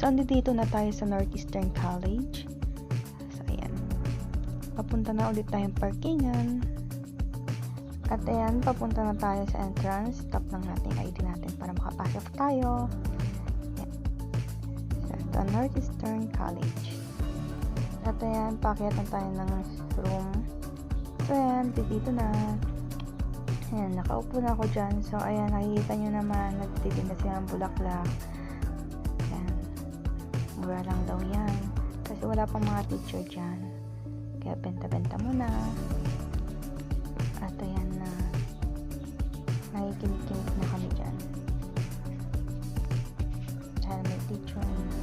So, dito na tayo sa Northeastern College. So, ayan. Papunta na ulit tayong parkingan. At ayan, papunta na tayo sa entrance. Tap lang natin yung ID natin para makapasok tayo. Ayan. So, ito, Northeastern College. At ayan, pakyat na tayo ng room. So, ayan, dito na. Ayan, nakaupo na ako dyan. So, ayan, nakikita nyo naman, nagtitinda sila ng bulaklak. Ayan, mura lang daw yan. Kasi wala pang mga teacher dyan. Kaya benta-benta muna. At ayan na, nakikinig-kinig na kami dyan. Ayan, may teacher na.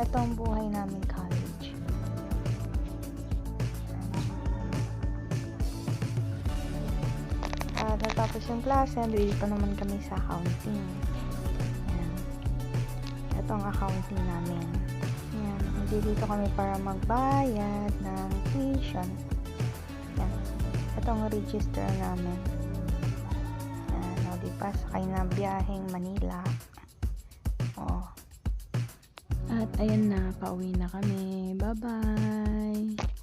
Ito ang buhay namin college. Natapos yung klase, dito naman kami sa accounting. Ayan. Ito ang accounting namin. Ayan. Dito kami para magbayad ng tuition. Ayan. Ito ang register namin. Ayan. O, diba? Sakay na biyaheng Manila. O. At ayan na, pauwi na kami. Bye-bye!